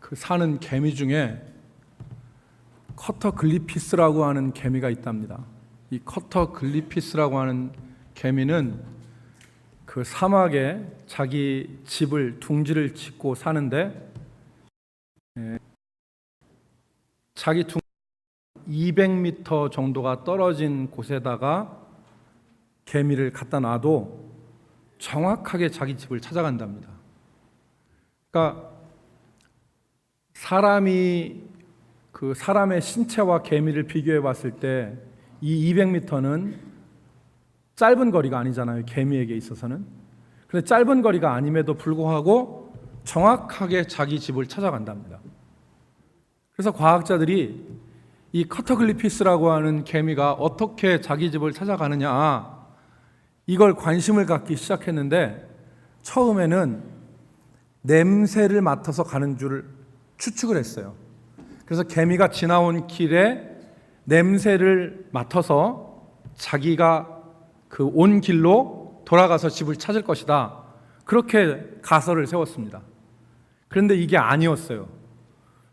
그 사는 개미 중에 커터글리피스라고 하는 개미가 있답니다. 이 커터글리피스라고 하는 개미는 그 사막에 자기 집을 둥지를 짓고 사는데 자기 둥지 200m 정도가 떨어진 곳에다가 개미를 갖다 놔도 정확하게 자기 집을 찾아간답니다. 그러니까 사람의 신체와 개미를 비교해 봤을 때 이 200m는 짧은 거리가 아니잖아요. 개미에게 있어서는. 그런데 짧은 거리가 아님에도 불구하고 정확하게 자기 집을 찾아간답니다. 그래서 과학자들이 이 커터글리피스라고 하는 개미가 어떻게 자기 집을 찾아가느냐, 이걸 관심을 갖기 시작했는데 처음에는 냄새를 맡아서 가는 줄 추측을 했어요. 그래서 개미가 지나온 길에 냄새를 맡아서 자기가 그 온 길로 돌아가서 집을 찾을 것이다, 그렇게 가설을 세웠습니다. 그런데 이게 아니었어요.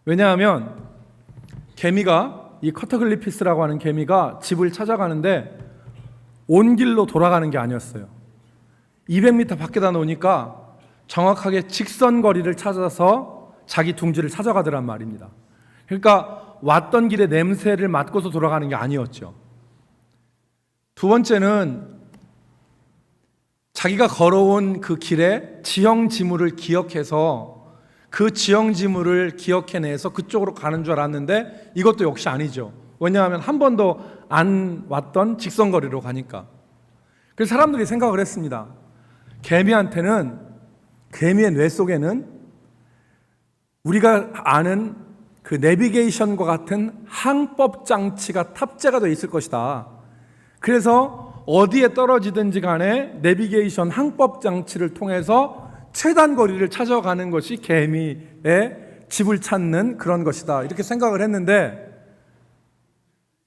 왜냐하면 이 커터글리피스라고 하는 개미가 집을 찾아가는데 온 길로 돌아가는 게 아니었어요. 200m 밖에다 놓으니까 정확하게 직선 거리를 찾아서 자기 둥지를 찾아가더란 말입니다. 그러니까 왔던 길에 냄새를 맡고서 돌아가는 게 아니었죠. 두 번째는 자기가 걸어온 그 길에 지형지물을 기억해서 그 지형지물을 기억해내서 그쪽으로 가는 줄 알았는데 이것도 역시 아니죠. 왜냐하면 한 번도 안 왔던 직선거리로 가니까. 그래서 사람들이 생각을 했습니다. 개미의 뇌 속에는 우리가 아는 그 내비게이션과 같은 항법 장치가 탑재가 되어 있을 것이다. 그래서 어디에 떨어지든지 간에 내비게이션 항법 장치를 통해서 최단 거리를 찾아가는 것이 개미의 집을 찾는 그런 것이다, 이렇게 생각을 했는데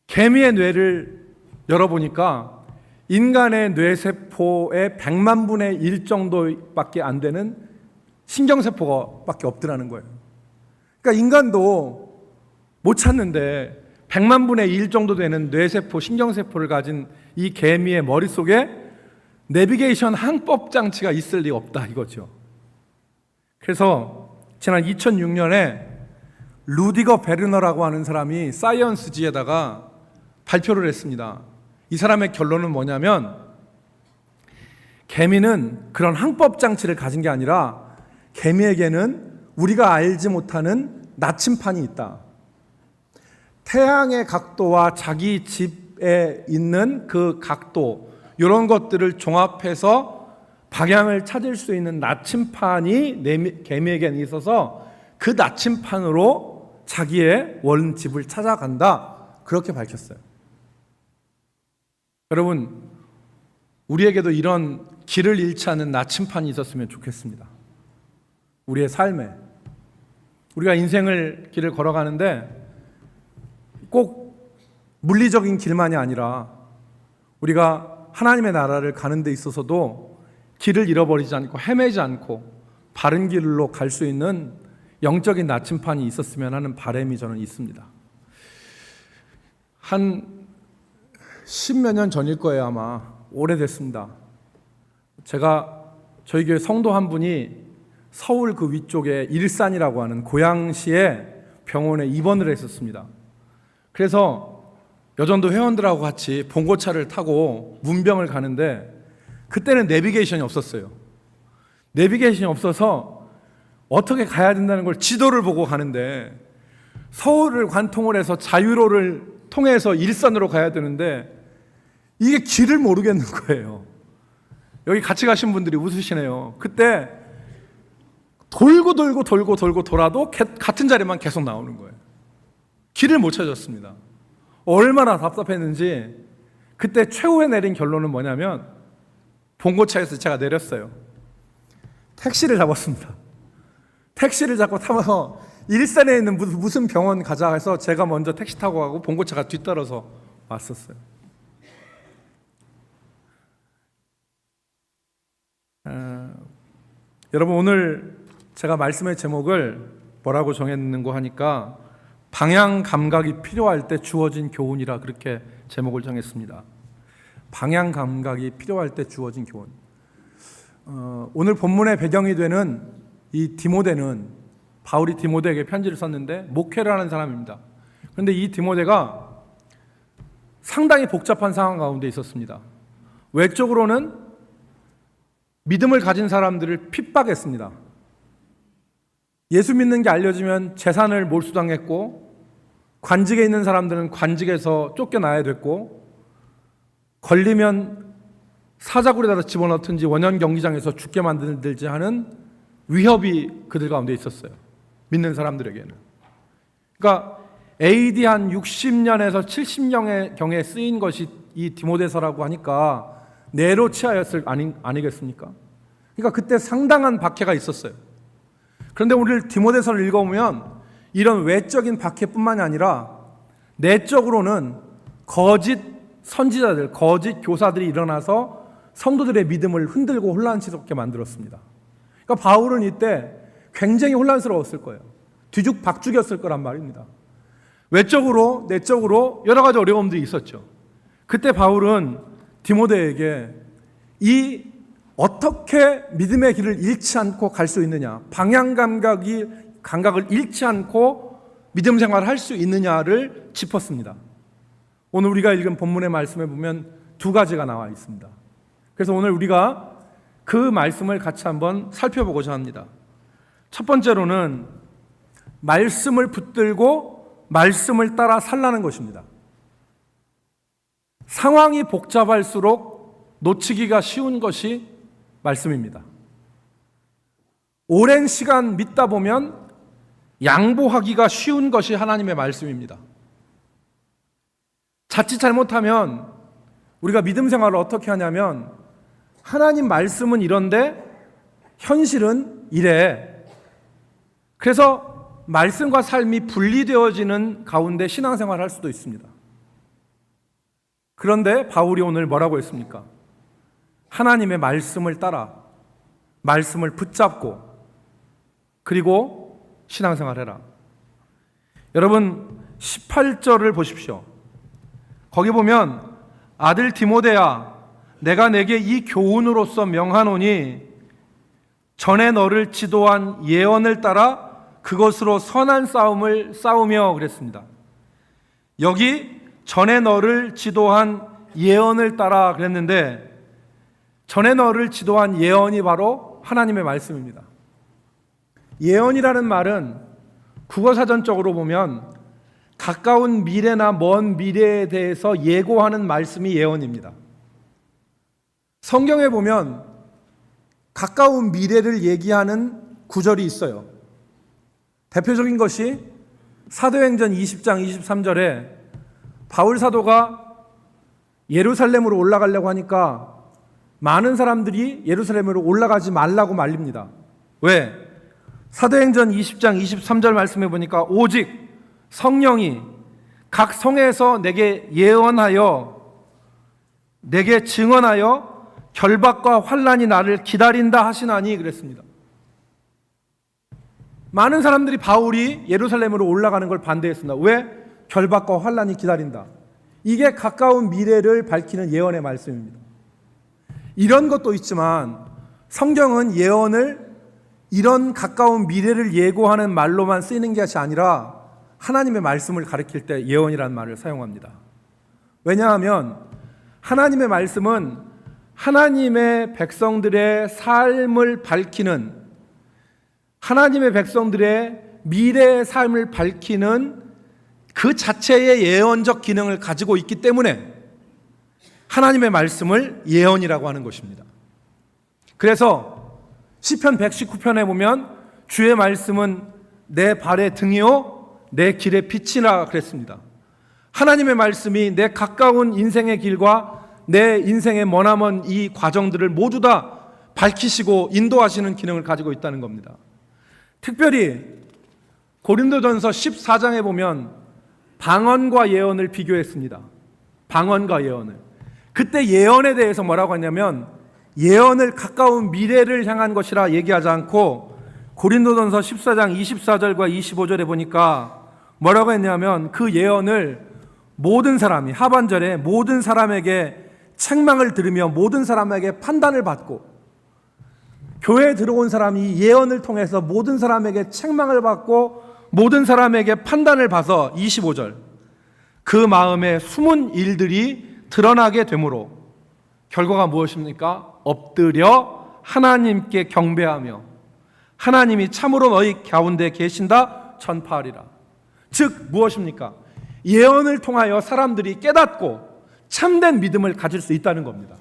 개미의 뇌를 열어보니까 인간의 뇌세포의 100만 분의 1 정도밖에 안 되는 신경세포가 없더라는 거예요. 그러니까 인간도 못 찾는데 100만 분의 1 정도 되는 뇌세포, 신경세포를 가진 이 개미의 머릿속에 내비게이션 항법 장치가 있을 리 없다, 이거죠. 그래서 지난 2006년에 루디거 베르너라고 하는 사람이 사이언스지에다가 발표를 했습니다. 이 사람의 결론은 뭐냐면 개미는 그런 항법 장치를 가진 게 아니라 개미에게는 우리가 알지 못하는 나침판이 있다. 태양의 각도와 자기 집에 있는 그 각도, 이런 것들을 종합해서 방향을 찾을 수 있는 나침판이 개미에게는 있어서 그 나침판으로 자기의 원집을 찾아간다, 그렇게 밝혔어요. 여러분, 우리에게도 이런 길을 잃지 않는 나침판이 있었으면 좋겠습니다. 우리의 삶에, 우리가 길을 걸어가는데 꼭 물리적인 길만이 아니라 우리가 하나님의 나라를 가는 데 있어서도 길을 잃어버리지 않고 헤매지 않고 바른 길로 갈 수 있는 영적인 나침판이 있었으면 하는 바람이 저는 있습니다. 한 10몇 년 전일 거예요. 아마 오래됐습니다. 저희 교회 성도 한 분이 서울 그 위쪽에 일산이라고 하는 고양시의 병원에 입원을 했었습니다. 그래서 여전도 회원들하고 같이 봉고차를 타고 문병을 가는데 그때는 내비게이션이 없었어요. 내비게이션이 없어서 어떻게 가야 된다는 걸 지도를 보고 가는데 서울을 관통을 해서 자유로를 통해서 일산으로 가야 되는데 이게 길을 모르겠는 거예요. 여기 같이 가신 분들이 웃으시네요. 그때 돌고 돌아도 같은 자리만 계속 나오는 거예요. 길을 못 찾았습니다. 얼마나 답답했는지 그때 최후에 내린 결론은 뭐냐면 봉고차에서 제가 내렸어요. 택시를 잡았습니다. 택시를 잡고 타면서 일산에 있는 무슨 병원 가자 해서 제가 먼저 택시 타고 가고 봉고차가 뒤따라서 왔었어요. 여러분, 오늘 제가 말씀의 제목을 뭐라고 정했는고 하니까 방향 감각이 필요할 때 주어진 교훈이라 그렇게 제목을 정했습니다. 방향 감각이 필요할 때 주어진 교훈. 오늘 본문의 배경이 되는 이 디모데는 바울이 디모데에게 편지를 썼는데 목회를 하는 사람입니다. 그런데 이 디모데가 상당히 복잡한 상황 가운데 있었습니다. 외적으로는 믿음을 가진 사람들을 핍박했습니다. 예수 믿는 게 알려지면 재산을 몰수당했고, 관직에 있는 사람들은 관직에서 쫓겨나야 됐고, 걸리면 사자굴에다 집어넣든지 원형 경기장에서 죽게 만들지 하는 위협이 그들 가운데 있었어요. 믿는 사람들에게는. 그러니까 AD 한 60년에서 70년경에 쓰인 것이 이 디모데서라고 하니까 네로 치하였을 아니겠습니까? 그러니까 그때 상당한 박해가 있었어요. 그런데 오늘 디모데서를 읽어보면 이런 외적인 박해뿐만이 아니라 내적으로는 거짓 선지자들, 거짓 교사들이 일어나서 성도들의 믿음을 흔들고 혼란스럽게 만들었습니다. 그러니까 바울은 이때 굉장히 혼란스러웠을 거예요. 뒤죽박죽이었을 거란 말입니다. 외적으로, 내적으로 여러 가지 어려움들이 있었죠. 그때 바울은 디모데에게 이 어떻게 믿음의 길을 잃지 않고 갈 수 있느냐, 방향 감각을 잃지 않고 믿음 생활을 할 수 있느냐를 짚었습니다. 오늘 우리가 읽은 본문의 말씀에 보면 두 가지가 나와 있습니다. 그래서 오늘 우리가 그 말씀을 같이 한번 살펴보고자 합니다. 첫 번째로는 말씀을 붙들고 말씀을 따라 살라는 것입니다. 상황이 복잡할수록 놓치기가 쉬운 것이 말씀입니다. 오랜 시간 믿다 보면 양보하기가 쉬운 것이 하나님의 말씀입니다. 자칫 잘못하면 우리가 믿음 생활을 어떻게 하냐면 하나님 말씀은 이런데 현실은 이래. 그래서 말씀과 삶이 분리되어지는 가운데 신앙생활을 할 수도 있습니다. 그런데 바울이 오늘 뭐라고 했습니까? 하나님의 말씀을 따라 말씀을 붙잡고 그리고 신앙생활해라. 여러분 18절을 보십시오. 거기 보면 아들 디모데야 내가 내게 이 교훈으로서 명하노니 전에 너를 지도한 예언을 따라 그것으로 선한 싸움을 싸우며 그랬습니다. 여기 전에 너를 지도한 예언을 따라 그랬는데 전에 너를 지도한 예언이 바로 하나님의 말씀입니다. 예언이라는 말은 국어사전적으로 보면 가까운 미래나 먼 미래에 대해서 예고하는 말씀이 예언입니다. 성경에 보면 가까운 미래를 얘기하는 구절이 있어요. 대표적인 것이 사도행전 20장 23절에 바울 사도가 예루살렘으로 올라가려고 하니까 많은 사람들이 예루살렘으로 올라가지 말라고 말립니다. 왜? 사도행전 20장 23절 말씀해 보니까 오직 성령이 각 성에서 내게 예언하여 내게 증언하여 결박과 환난이 나를 기다린다 하시나니 그랬습니다. 많은 사람들이 바울이 예루살렘으로 올라가는 걸 반대했습니다. 왜? 결박과 환난이 기다린다. 이게 가까운 미래를 밝히는 예언의 말씀입니다. 이런 것도 있지만 성경은 예언을 이런 가까운 미래를 예고하는 말로만 쓰이는 것이 아니라 하나님의 말씀을 가리킬 때 예언이라는 말을 사용합니다. 왜냐하면 하나님의 말씀은 하나님의 백성들의 삶을 밝히는, 하나님의 백성들의 미래의 삶을 밝히는 그 자체의 예언적 기능을 가지고 있기 때문에 하나님의 말씀을 예언이라고 하는 것입니다. 그래서 시편 119편에 보면 주의 말씀은 내 발의 등이요 내 길의 빛이라 그랬습니다. 하나님의 말씀이 내 가까운 인생의 길과 내 인생의 머나먼 이 과정들을 모두 다 밝히시고 인도하시는 기능을 가지고 있다는 겁니다. 특별히 고린도전서 14장에 보면 방언과 예언을 비교했습니다. 방언과 예언을. 그때 예언에 대해서 뭐라고 하냐면 예언을 가까운 미래를 향한 것이라 얘기하지 않고 고린도전서 14장 24절과 25절에 보니까 뭐라고 했냐면 그 예언을 모든 사람이 하반절에 모든 사람에게 책망을 들으며 모든 사람에게 판단을 받고 교회에 들어온 사람이 예언을 통해서 모든 사람에게 책망을 받고 모든 사람에게 판단을 봐서 25절 그 마음에 숨은 일들이 드러나게 되므로 결과가 무엇입니까? 엎드려 하나님께 경배하며 하나님이 참으로 너희 가운데 계신다 전파하리라. 즉 무엇입니까? 예언을 통하여 사람들이 깨닫고 참된 믿음을 가질 수 있다는 겁니다.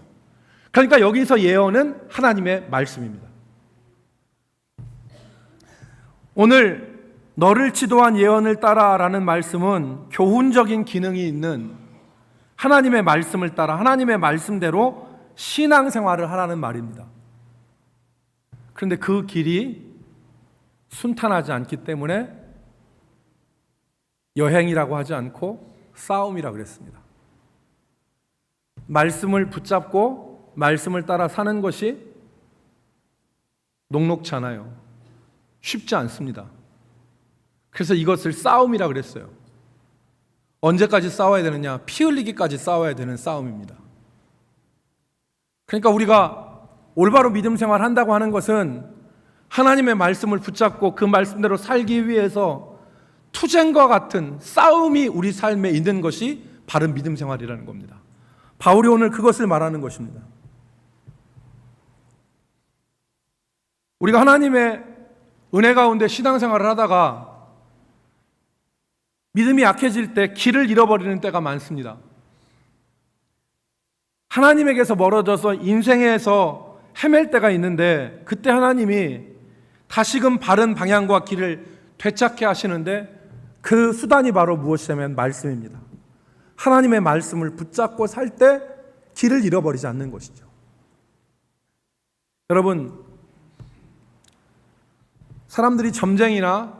그러니까 여기서 예언은 하나님의 말씀입니다. 오늘 너를 지도한 예언을 따라라는 말씀은 교훈적인 기능이 있는 하나님의 말씀을 따라 하나님의 말씀대로 신앙생활을 하라는 말입니다. 그런데 그 길이 순탄하지 않기 때문에 여행이라고 하지 않고 싸움이라고 그랬습니다. 말씀을 붙잡고 말씀을 따라 사는 것이 녹록지 않아요. 쉽지 않습니다. 그래서 이것을 싸움이라고 그랬어요. 언제까지 싸워야 되느냐? 피 흘리기까지 싸워야 되는 싸움입니다. 그러니까 우리가 올바로 믿음 생활을 한다고 하는 것은 하나님의 말씀을 붙잡고 그 말씀대로 살기 위해서 투쟁과 같은 싸움이 우리 삶에 있는 것이 바른 믿음 생활이라는 겁니다. 바울이 오늘 그것을 말하는 것입니다. 우리가 하나님의 은혜 가운데 신앙생활을 하다가 믿음이 약해질 때 길을 잃어버리는 때가 많습니다. 하나님에게서 멀어져서 인생에서 헤맬 때가 있는데 그때 하나님이 다시금 바른 방향과 길을 되찾게 하시는데 그 수단이 바로 무엇이냐면 말씀입니다. 하나님의 말씀을 붙잡고 살 때 길을 잃어버리지 않는 것이죠. 여러분, 사람들이 점쟁이나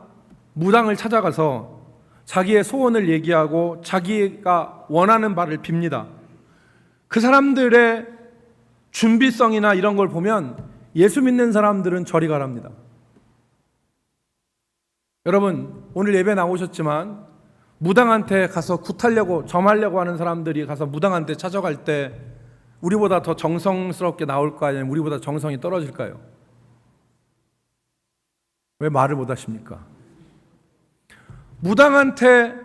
무당을 찾아가서 자기의 소원을 얘기하고 자기가 원하는 바를 빕니다. 그 사람들의 준비성이나 이런 걸 보면 예수 믿는 사람들은 저리 가랍니다. 여러분, 오늘 예배 나오셨지만 무당한테 가서 굿하려고 점하려고 하는 사람들이 가서 무당한테 찾아갈 때 우리보다 더 정성스럽게 나올까 아니면 우리보다 정성이 떨어질까요? 왜 말을 못 하십니까? 무당한테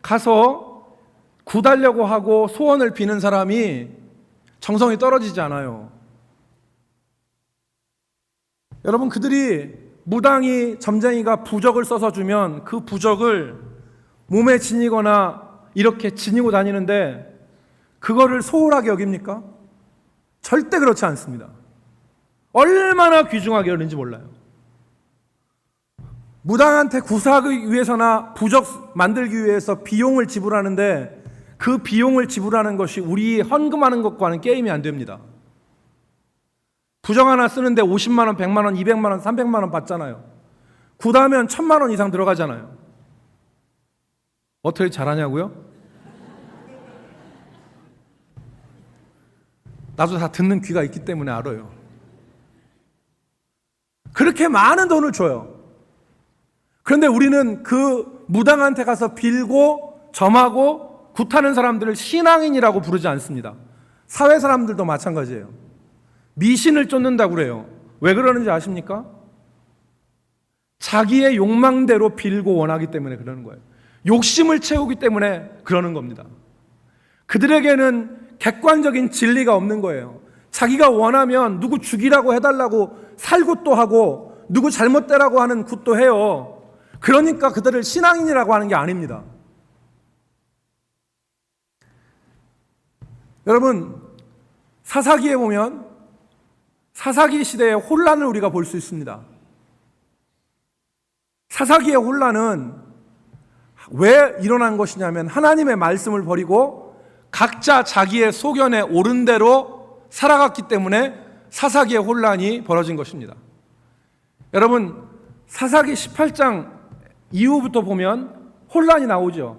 가서 굿하려고 하고 소원을 비는 사람이 정성이 떨어지지 않아요. 여러분, 그들이 무당이 점쟁이가 부적을 써서 주면 그 부적을 몸에 지니거나 이렇게 지니고 다니는데 그거를 소홀하게 여깁니까? 절대 그렇지 않습니다. 얼마나 귀중하게 여기는지 몰라요. 무당한테 구사하기 위해서나 부적 만들기 위해서 비용을 지불하는데 그 비용을 지불하는 것이 우리 헌금하는 것과는 게임이 안 됩니다. 부적 하나 쓰는데 50만 원, 100만 원, 200만 원, 300만 원 받잖아요. 굿하면 1000만 원 이상 들어가잖아요. 어떻게 잘하냐고요? 나도 다 듣는 귀가 있기 때문에 알아요. 그렇게 많은 돈을 줘요. 그런데 우리는 그 무당한테 가서 빌고 점하고 굿하는 사람들을 신앙인이라고 부르지 않습니다. 사회 사람들도 마찬가지예요. 미신을 쫓는다고 그래요. 왜 그러는지 아십니까? 자기의 욕망대로 빌고 원하기 때문에 그러는 거예요. 욕심을 채우기 때문에 그러는 겁니다. 그들에게는 객관적인 진리가 없는 거예요. 자기가 원하면 누구 죽이라고 해달라고 살굿도 하고 누구 잘못되라고 하는 굿도 해요. 그러니까 그들을 신앙인이라고 하는 게 아닙니다. 여러분, 사사기에 보면 사사기 시대의 혼란을 우리가 볼 수 있습니다. 사사기의 혼란은 왜 일어난 것이냐면 하나님의 말씀을 버리고 각자 자기의 소견에 옳은 대로 살아갔기 때문에 사사기의 혼란이 벌어진 것입니다. 여러분, 사사기 18장 이후부터 보면 혼란이 나오죠.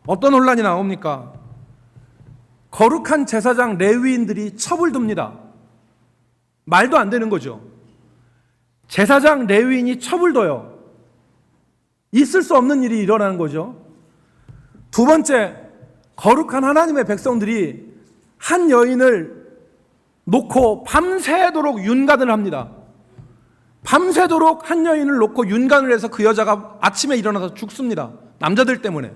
어떤 혼란이 나옵니까? 거룩한 제사장 레위인들이 첩을 둡니다. 말도 안 되는 거죠. 제사장 레위인이 첩을둬요. 있을 수 없는 일이 일어나는 거죠. 두 번째, 거룩한 하나님의 백성들이 한 여인을 놓고 밤새도록 윤간을 합니다. 밤새도록 한 여인을 놓고 윤간을 해서 그 여자가 아침에 일어나서 죽습니다. 남자들 때문에.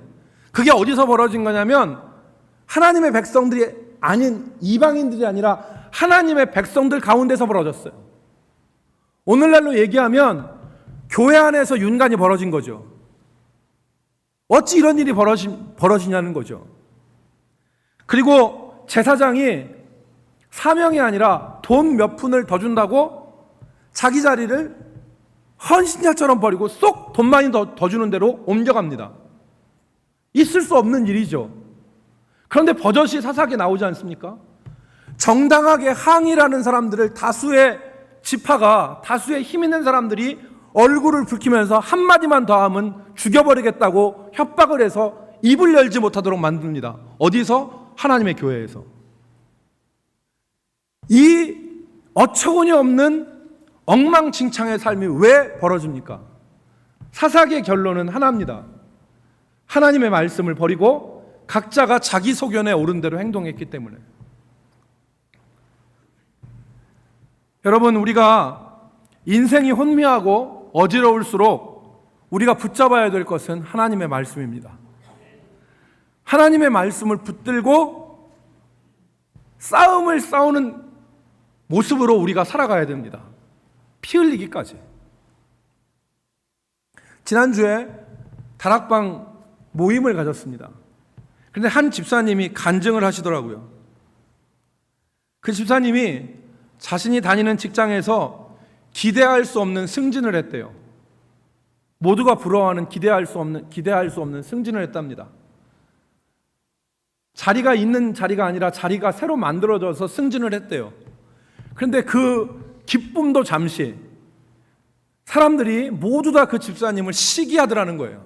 그게 어디서 벌어진 거냐면 하나님의 백성들이 아닌 이방인들이 아니라 하나님의 백성들 가운데서 벌어졌어요. 오늘날로 얘기하면 교회 안에서 윤간이 벌어진 거죠. 어찌 이런 일이 벌어지냐는 거죠. 그리고 제사장이 사명이 아니라 돈 몇 푼을 더 준다고 자기 자리를 헌신자처럼 버리고 쏙 돈 많이 더 주는 대로 옮겨갑니다. 있을 수 없는 일이죠. 그런데 버젓이 사사기에 나오지 않습니까? 정당하게 항의라는 사람들을 다수의 지파가, 다수의 힘 있는 사람들이 얼굴을 붉히면서 한마디만 더 하면 죽여버리겠다고 협박을 해서 입을 열지 못하도록 만듭니다. 어디서? 하나님의 교회에서. 이 어처구니 없는 엉망진창의 삶이 왜 벌어집니까? 사사기의 결론은 하나입니다. 하나님의 말씀을 버리고 각자가 자기 소견에 옳은 대로 행동했기 때문에. 여러분, 우리가 인생이 혼미하고 어지러울수록 우리가 붙잡아야 될 것은 하나님의 말씀입니다. 하나님의 말씀을 붙들고 싸움을 싸우는 모습으로 우리가 살아가야 됩니다. 피 흘리기까지. 지난주에 다락방 모임을 가졌습니다. 그런데 한 집사님이 간증을 하시더라고요. 그 집사님이 자신이 다니는 직장에서 기대할 수 없는 승진을 했대요. 모두가 부러워하는 기대할 수 없는 승진을 했답니다. 자리가 있는 자리가 아니라 자리가 새로 만들어져서 승진을 했대요. 그런데 그 기쁨도 잠시, 사람들이 모두 다 그 집사님을 시기하더라는 거예요.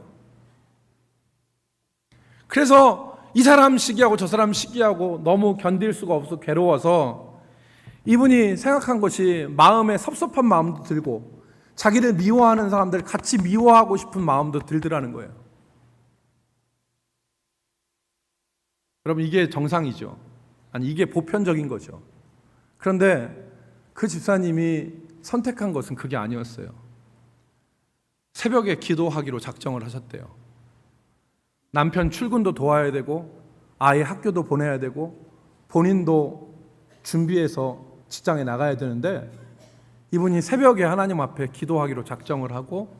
그래서 이 사람 시기하고 저 사람 시기하고 너무 견딜 수가 없어 괴로워서 이분이 생각한 것이 마음에 섭섭한 마음도 들고 자기를 미워하는 사람들 같이 미워하고 싶은 마음도 들더라는 거예요. 여러분, 이게 정상이죠. 아니, 이게 보편적인 거죠. 그런데 그 집사님이 선택한 것은 그게 아니었어요. 새벽에 기도하기로 작정을 하셨대요. 남편 출근도 도와야 되고 아이 학교도 보내야 되고 본인도 준비해서 직장에 나가야 되는데 이분이 새벽에 하나님 앞에 기도하기로 작정을 하고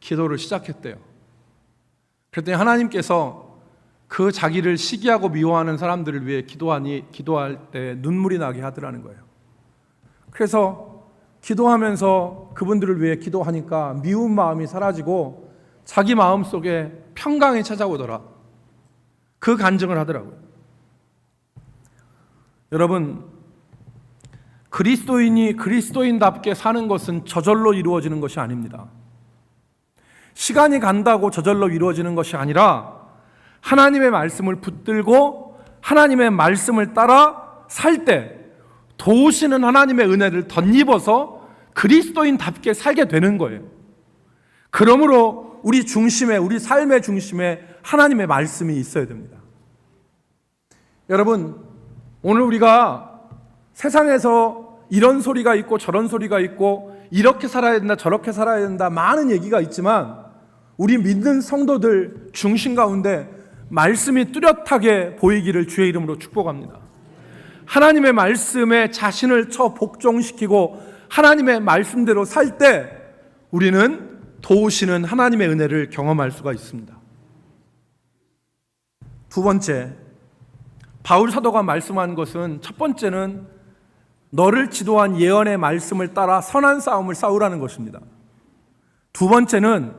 기도를 시작했대요. 그랬더니 하나님께서 그 자기를 시기하고 미워하는 사람들을 위해 기도할 때 눈물이 나게 하더라는 거예요. 그래서 기도하면서 그분들을 위해 기도하니까 미운 마음이 사라지고 자기 마음속에 평강이 찾아오더라. 그 간증을 하더라고요. 여러분, 그리스도인이 그리스도인답게 사는 것은 저절로 이루어지는 것이 아닙니다. 시간이 간다고 저절로 이루어지는 것이 아니라 하나님의 말씀을 붙들고 하나님의 말씀을 따라 살 때 도우시는 하나님의 은혜를 덧입어서 그리스도인답게 살게 되는 거예요. 그러므로 우리 삶의 중심에 하나님의 말씀이 있어야 됩니다. 여러분, 오늘 우리가 세상에서 이런 소리가 있고 저런 소리가 있고 이렇게 살아야 된다 저렇게 살아야 된다 많은 얘기가 있지만 우리 믿는 성도들 중심 가운데 말씀이 뚜렷하게 보이기를 주의 이름으로 축복합니다. 하나님의 말씀에 자신을 복종시키고 하나님의 말씀대로 살 때 우리는 도우시는 하나님의 은혜를 경험할 수가 있습니다. 두 번째, 바울 사도가 말씀한 것은 첫 번째는 너를 지도한 예언의 말씀을 따라 선한 싸움을 싸우라는 것입니다. 두 번째는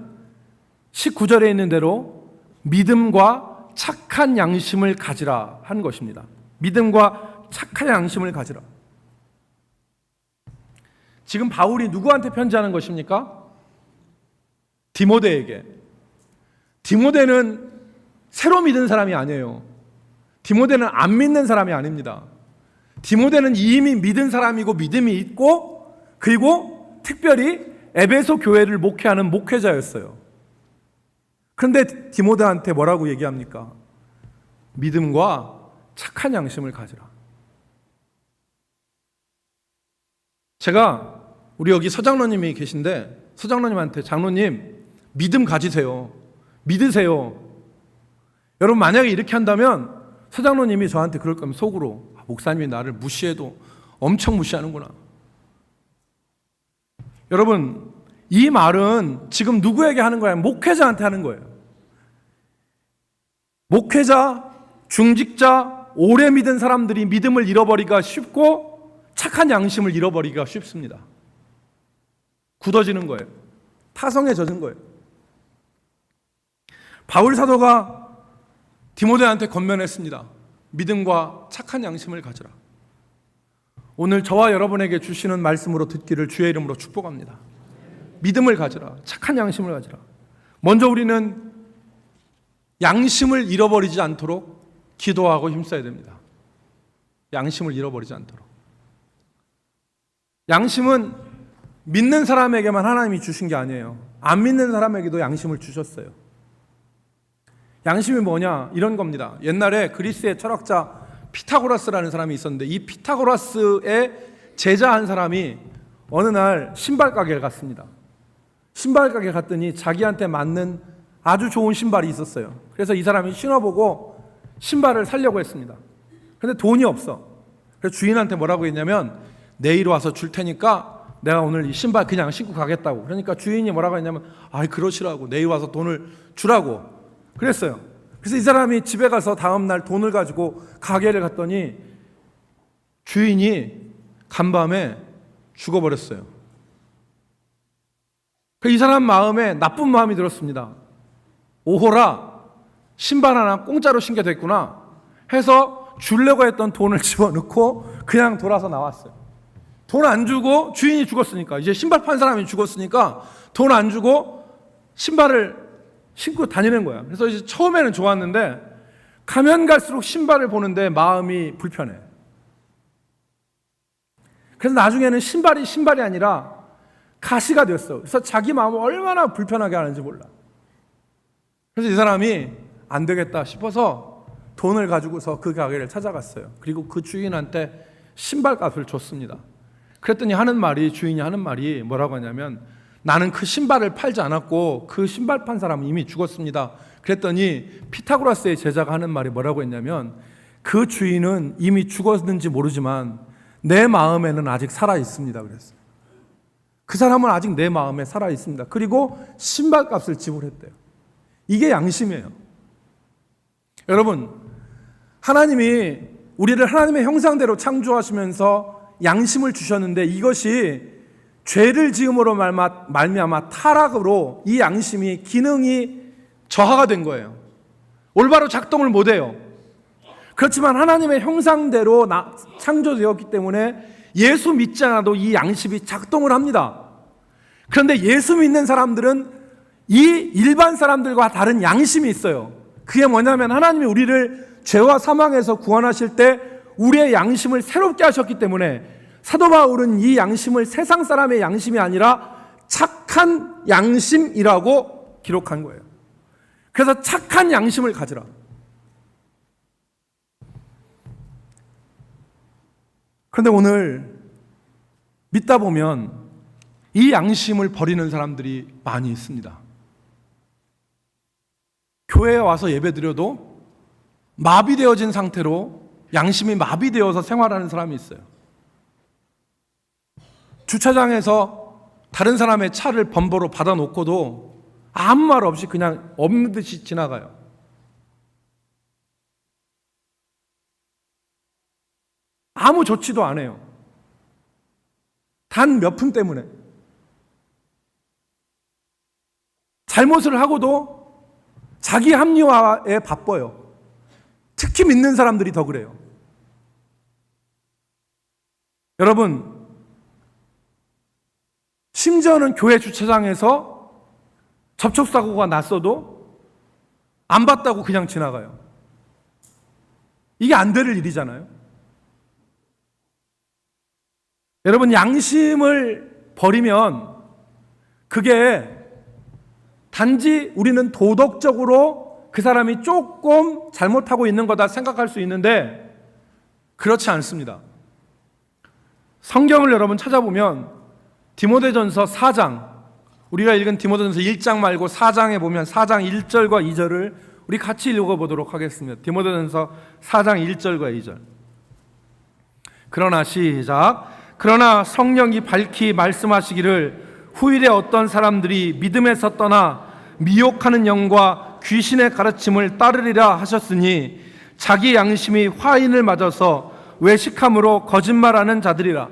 19절에 있는 대로 믿음과 착한 양심을 가지라 한 것입니다. 믿음과 착한 양심을 가지라. 지금 바울이 누구한테 편지하는 것입니까? 디모데에게. 디모데는 새로 믿은 사람이 아니에요. 디모데는 안 믿는 사람이 아닙니다. 디모데는 이미 믿은 사람이고 믿음이 있고 그리고 특별히 에베소 교회를 목회하는 목회자였어요. 그런데 디모데한테 뭐라고 얘기합니까? 믿음과 착한 양심을 가지라. 제가 우리 여기 서장로님이 계신데 서장로님한테 장로님 믿음 가지세요. 믿으세요. 여러분 만약에 이렇게 한다면 서장로님이 저한테 그럴 거면 속으로 목사님이 나를 무시해도 엄청 무시하는구나. 여러분 이 말은 지금 누구에게 하는 거예요? 목회자한테 하는 거예요. 목회자, 중직자, 오래 믿은 사람들이 믿음을 잃어버리기가 쉽고 착한 양심을 잃어버리기가 쉽습니다. 굳어지는 거예요. 타성에 젖은 거예요. 바울 사도가 디모데한테 권면했습니다. 믿음과 착한 양심을 가지라. 오늘 저와 여러분에게 주시는 말씀으로 듣기를 주의 이름으로 축복합니다. 믿음을 가지라. 착한 양심을 가지라. 먼저 우리는 양심을 잃어버리지 않도록 기도하고 힘써야 됩니다. 양심을 잃어버리지 않도록. 양심은 믿는 사람에게만 하나님이 주신 게 아니에요. 안 믿는 사람에게도 양심을 주셨어요. 양심이 뭐냐? 이런 겁니다. 옛날에 그리스의 철학자 피타고라스라는 사람이 있었는데 이 피타고라스의 제자 한 사람이 어느 날 신발 가게를 갔습니다. 신발 가게 갔더니 자기한테 맞는 아주 좋은 신발이 있었어요. 그래서 이 사람이 신어보고 신발을 사려고 했습니다. 그런데 돈이 없어. 그래서 주인한테 뭐라고 했냐면 내일 와서 줄 테니까 내가 오늘 이 신발 그냥 신고 가겠다고. 그러니까 주인이 뭐라고 했냐면 아이 그러시라고 내일 와서 돈을 주라고 그랬어요. 그래서 이 사람이 집에 가서 다음날 돈을 가지고 가게를 갔더니 주인이 간밤에 죽어버렸어요. 이 사람 마음에 나쁜 마음이 들었습니다. 오호라 신발 하나 공짜로 신겨됐구나 해서 주려고 했던 돈을 집어넣고 그냥 돌아서 나왔어요. 돈 안 주고 주인이 죽었으니까 이제 신발 판 사람이 죽었으니까 돈 안 주고 신발을 신고 다니는 거야. 그래서 이제 처음에는 좋았는데 가면 갈수록 신발을 보는데 마음이 불편해. 그래서 나중에는 신발이 아니라 가시가 되었어. 그래서 자기 마음을 얼마나 불편하게 하는지 몰라. 그래서 이 사람이 안 되겠다 싶어서 돈을 가지고서 그 가게를 찾아갔어요. 그리고 그 주인한테 신발 값을 줬습니다. 그랬더니 주인이 하는 말이 뭐라고 하냐면 나는 그 신발을 팔지 않았고 그 신발 판 사람은 이미 죽었습니다. 그랬더니 피타고라스의 제자가 하는 말이 뭐라고 했냐면 그 주인은 이미 죽었는지 모르지만 내 마음에는 아직 살아 있습니다. 그랬어요. 그 사람은 아직 내 마음에 살아 있습니다. 그리고 신발 값을 지불했대요. 이게 양심이에요. 여러분, 하나님이 우리를 하나님의 형상대로 창조하시면서 양심을 주셨는데 이것이 죄를 지음으로 말미암아 타락으로 이 양심이 기능이 저하가 된 거예요. 올바로 작동을 못해요. 그렇지만 하나님의 형상대로 창조되었기 때문에 예수 믿지 않아도 이 양심이 작동을 합니다. 그런데 예수 믿는 사람들은 이 일반 사람들과 다른 양심이 있어요. 그게 뭐냐면 하나님이 우리를 죄와 사망에서 구원하실 때 우리의 양심을 새롭게 하셨기 때문에 사도 바울은 이 양심을 세상 사람의 양심이 아니라 착한 양심이라고 기록한 거예요. 그래서 착한 양심을 가지라. 그런데 오늘 믿다 보면 이 양심을 버리는 사람들이 많이 있습니다. 교회에 와서 예배드려도 마비되어진 상태로 양심이 마비되어서 생활하는 사람이 있어요. 주차장에서 다른 사람의 차를 범버로 받아놓고도 아무 말 없이 그냥 없는 듯이 지나가요. 아무 조치도 안 해요. 단 몇 분 때문에. 잘못을 하고도 자기 합리화에 바빠요. 특히 믿는 사람들이 더 그래요. 여러분, 심지어는 교회 주차장에서 접촉사고가 났어도 안 봤다고 그냥 지나가요. 이게 안 될 일이잖아요. 여러분, 양심을 버리면 그게 단지 우리는 도덕적으로 그 사람이 조금 잘못하고 있는 거다 생각할 수 있는데 그렇지 않습니다. 성경을 여러분 찾아보면 디모데전서 4장, 우리가 읽은 디모데전서 1장 말고 4장에 보면 4장 1절과 2절을 우리 같이 읽어보도록 하겠습니다. 디모데전서 4장 1절과 2절. 그러나 시작. 그러나 성령이 밝히 말씀하시기를 후일에 어떤 사람들이 믿음에서 떠나 미혹하는 영과 귀신의 가르침을 따르리라 하셨으니 자기 양심이 화인을 맞아서 외식함으로 거짓말하는 자들이라.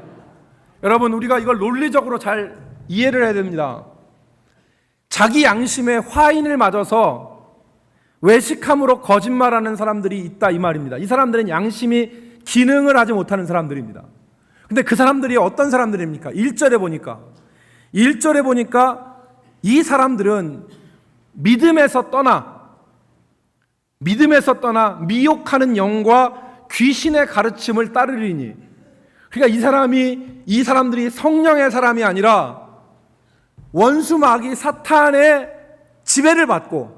여러분, 우리가 이걸 논리적으로 잘 이해를 해야 됩니다. 자기 양심에 화인을 맞아서 외식함으로 거짓말하는 사람들이 있다 이 말입니다. 이 사람들은 양심이 기능을 하지 못하는 사람들입니다. 근데 그 사람들이 어떤 사람들입니까? 1절에 보니까 이 사람들은 믿음에서 떠나 미혹하는 영과 귀신의 가르침을 따르리니. 그러니까 이 사람들이 성령의 사람이 아니라 원수 마귀 사탄의 지배를 받고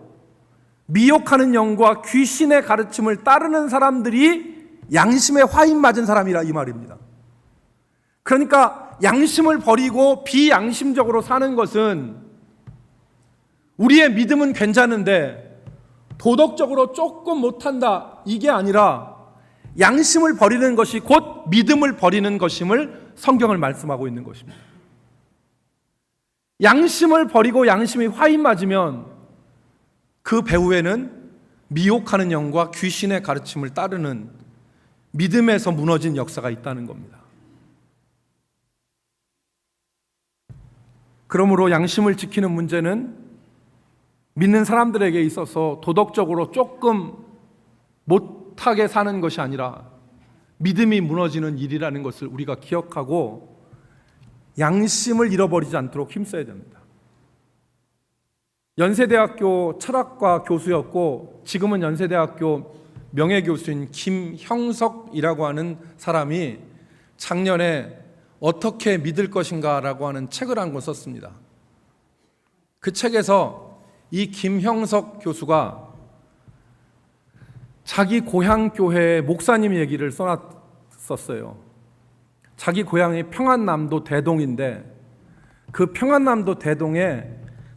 미혹하는 영과 귀신의 가르침을 따르는 사람들이 양심에 화인 맞은 사람이라 이 말입니다. 그러니까 양심을 버리고 비양심적으로 사는 것은 우리의 믿음은 괜찮은데 도덕적으로 조금 못한다 이게 아니라 양심을 버리는 것이 곧 믿음을 버리는 것임을 성경을 말씀하고 있는 것입니다. 양심을 버리고 양심이 화인 맞으면 그 배후에는 미혹하는 영과 귀신의 가르침을 따르는 믿음에서 무너진 역사가 있다는 겁니다. 그러므로 양심을 지키는 문제는 믿는 사람들에게 있어서 도덕적으로 조금 못하게 사는 것이 아니라 믿음이 무너지는 일이라는 것을 우리가 기억하고 양심을 잃어버리지 않도록 힘써야 됩니다. 연세대학교 철학과 교수였고 지금은 연세대학교 명예교수인 김형석이라고 하는 사람이 작년에 어떻게 믿을 것인가라고 하는 책을 한 권 썼습니다. 그 책에서 이 김형석 교수가 자기 고향 교회의 목사님 얘기를 써놨었어요. 자기 고향이 평안남도 대동인데 그 평안남도 대동에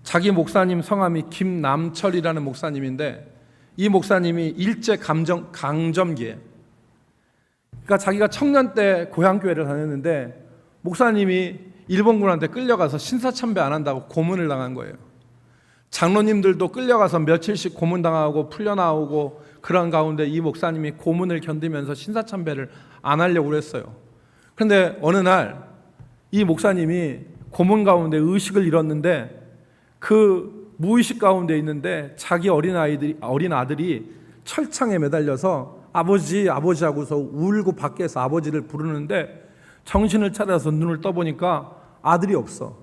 자기 목사님 성함이 김남철이라는 목사님인데 이 목사님이 일제 강점기에, 그러니까 자기가 청년 때 고향 교회를 다녔는데 목사님이 일본군한테 끌려가서 신사참배 안 한다고 고문을 당한 거예요. 장로님들도 끌려가서 며칠씩 고문당하고 풀려나오고 그런 가운데 이 목사님이 고문을 견디면서 신사참배를 안 하려고 그랬어요. 그런데 어느 날 이 목사님이 고문 가운데 의식을 잃었는데 그 무의식 가운데 있는데 자기 어린 아들이 철창에 매달려서 아버지 하고서 울고 밖에서 아버지를 부르는데 정신을 차려서 눈을 떠보니까 아들이 없어.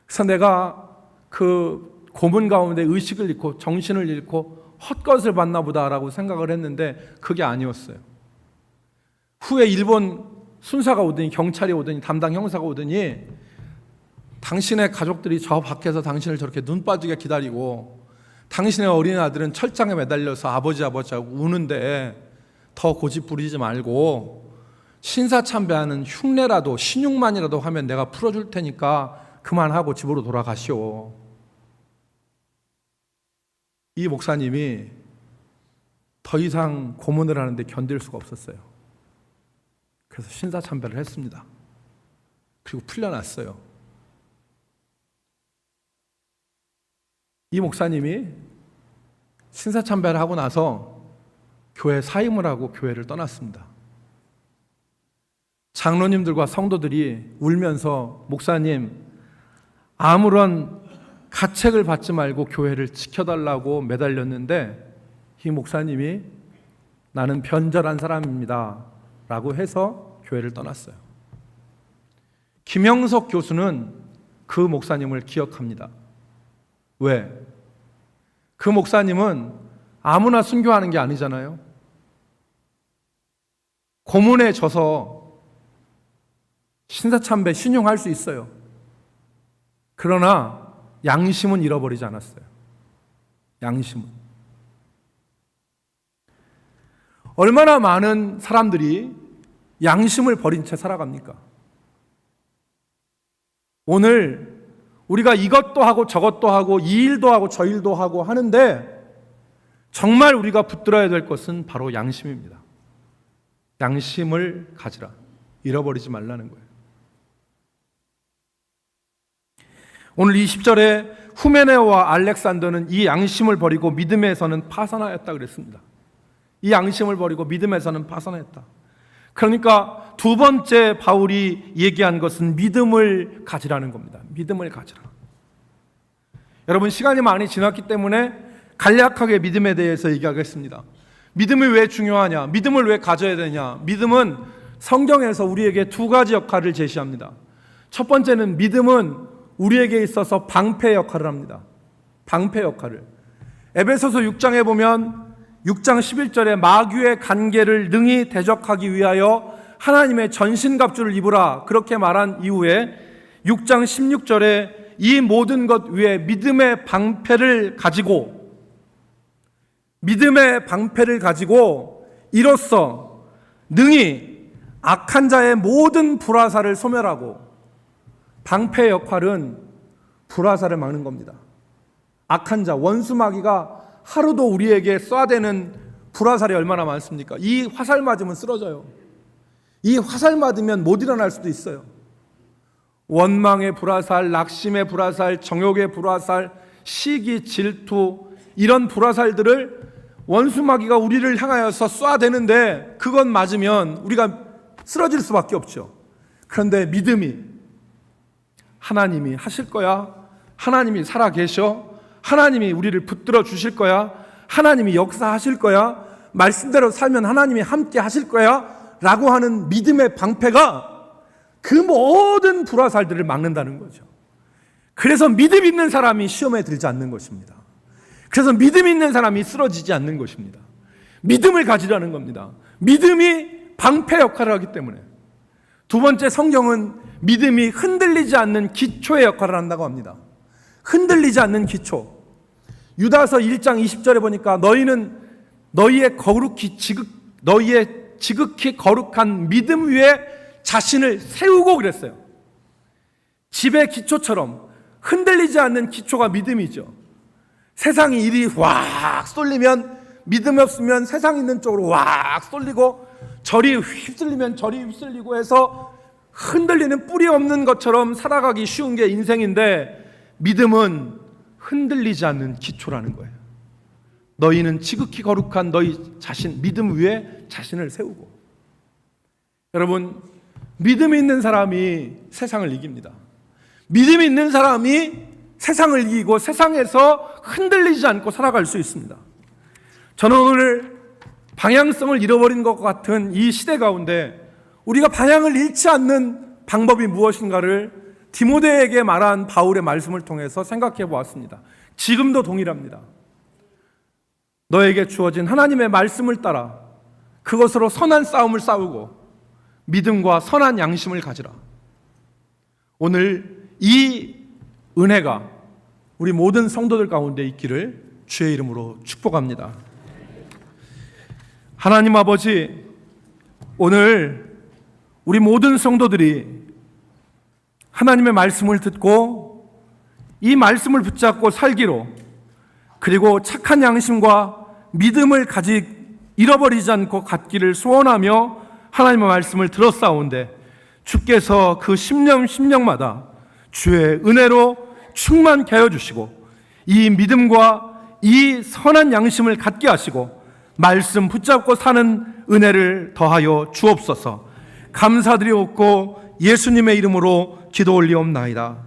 그래서 내가 그 고문 가운데 의식을 잃고 정신을 잃고 헛것을 봤나 보다라고 생각을 했는데 그게 아니었어요. 후에 일본 순사가 오더니 경찰이 오더니 담당 형사가 오더니 당신의 가족들이 저 밖에서 당신을 저렇게 눈 빠지게 기다리고 당신의 어린 아들은 철장에 매달려서 아버지 하고 우는데 더 고집 부리지 말고 신사참배하는 흉내라도 신용만이라도 하면 내가 풀어줄 테니까 그만하고 집으로 돌아가시오. 이 목사님이 더 이상 고문을 하는데 견딜 수가 없었어요. 그래서 신사참배를 했습니다. 그리고 풀려났어요. 이 목사님이 신사참배를 하고 나서 교회 사임을 하고 교회를 떠났습니다. 장로님들과 성도들이 울면서 목사님 아무런 가책을 받지 말고 교회를 지켜달라고 매달렸는데 이 목사님이 나는 변절한 사람입니다 라고 해서 교회를 떠났어요. 김형석 교수는 그 목사님을 기억합니다. 왜? 그 목사님은 아무나 순교하는 게 아니잖아요. 고문에 져서 신사참배 신용할 수 있어요. 그러나 양심은 잃어버리지 않았어요. 양심은. 얼마나 많은 사람들이 양심을 버린 채 살아갑니까? 오늘 우리가 이것도 하고 저것도 하고 이 일도 하고 저 일도 하고 하는데 정말 우리가 붙들어야 될 것은 바로 양심입니다. 양심을 가지라. 잃어버리지 말라는 거예요. 오늘 이 10절에 후메네오와 알렉산더는 이 양심을 버리고 믿음에서는 파산하였다 그랬습니다. 이 양심을 버리고 믿음에서는 파산했다. 그러니까 두 번째 바울이 얘기한 것은 믿음을 가지라는 겁니다. 믿음을 가지라. 여러분, 시간이 많이 지났기 때문에 간략하게 믿음에 대해서 얘기하겠습니다. 믿음이 왜 중요하냐? 믿음을 왜 가져야 되냐? 믿음은 성경에서 우리에게 두 가지 역할을 제시합니다. 첫 번째는 믿음은 우리에게 있어서 방패 역할을 합니다. 방패 역할을. 에베소서 6장에 보면 6장 11절에 마귀의 간계를 능히 대적하기 위하여 하나님의 전신갑주를 입으라 그렇게 말한 이후에 6장 16절에 이 모든 것 위에 믿음의 방패를 가지고 이로써 능히 악한 자의 모든 불화살을 소멸하고, 방패의 역할은 불화살을 막는 겁니다. 악한 자, 원수 마귀가 하루도 우리에게 쏴대는 불화살이 얼마나 많습니까? 이 화살 맞으면 쓰러져요. 이 화살 맞으면 못 일어날 수도 있어요. 원망의 불화살, 낙심의 불화살, 정욕의 불화살, 시기, 질투, 이런 불화살들을 원수 마귀가 우리를 향하여서 쏴대는데 그건 맞으면 우리가 쓰러질 수밖에 없죠. 그런데 믿음이 하나님이 하실 거야, 하나님이 살아계셔, 하나님이 우리를 붙들어 주실 거야, 하나님이 역사하실 거야, 말씀대로 살면 하나님이 함께 하실 거야 라고 하는 믿음의 방패가 그 모든 불화살들을 막는다는 거죠. 그래서 믿음 있는 사람이 시험에 들지 않는 것입니다. 그래서 믿음 있는 사람이 쓰러지지 않는 것입니다. 믿음을 가지라는 겁니다. 믿음이 방패 역할을 하기 때문에. 두 번째, 성경은 믿음이 흔들리지 않는 기초의 역할을 한다고 합니다. 흔들리지 않는 기초. 유다서 1장 20절에 보니까 너희는 너희의 지극히 거룩한 믿음 위에 자신을 세우고 그랬어요. 집의 기초처럼 흔들리지 않는 기초가 믿음이죠. 세상이 이리 확 쏠리면 믿음이 없으면 세상 있는 쪽으로 확 쏠리고, 저리 휩쓸리면 저리 휩쓸리고 해서 흔들리는 뿌리 없는 것처럼 살아가기 쉬운 게 인생인데, 믿음은 흔들리지 않는 기초라는 거예요. 너희는 지극히 거룩한 너희 자신, 믿음 위에 자신을 세우고. 여러분, 믿음이 있는 사람이 세상을 이깁니다. 믿음이 있는 사람이 세상을 이기고 세상에서 흔들리지 않고 살아갈 수 있습니다. 저는 오늘 방향성을 잃어버린 것 같은 이 시대 가운데 우리가 방향을 잃지 않는 방법이 무엇인가를 디모데에게 말한 바울의 말씀을 통해서 생각해 보았습니다. 지금도 동일합니다. 너에게 주어진 하나님의 말씀을 따라 그것으로 선한 싸움을 싸우고 믿음과 선한 양심을 가지라. 오늘 이 은혜가 우리 모든 성도들 가운데 있기를 주의 이름으로 축복합니다. 하나님 아버지, 오늘 우리 모든 성도들이 하나님의 말씀을 듣고 이 말씀을 붙잡고 살기로, 그리고 착한 양심과 믿음을 잃어버리지 않고 갖기를 소원하며 하나님의 말씀을 들었사온데, 주께서 그 심령마다 주의 은혜로 충만케 하여 주시고 이 믿음과 이 선한 양심을 갖게 하시고 말씀 붙잡고 사는 은혜를 더하여 주옵소서. 감사드리옵고 예수님의 이름으로 기도 올리옵나이다.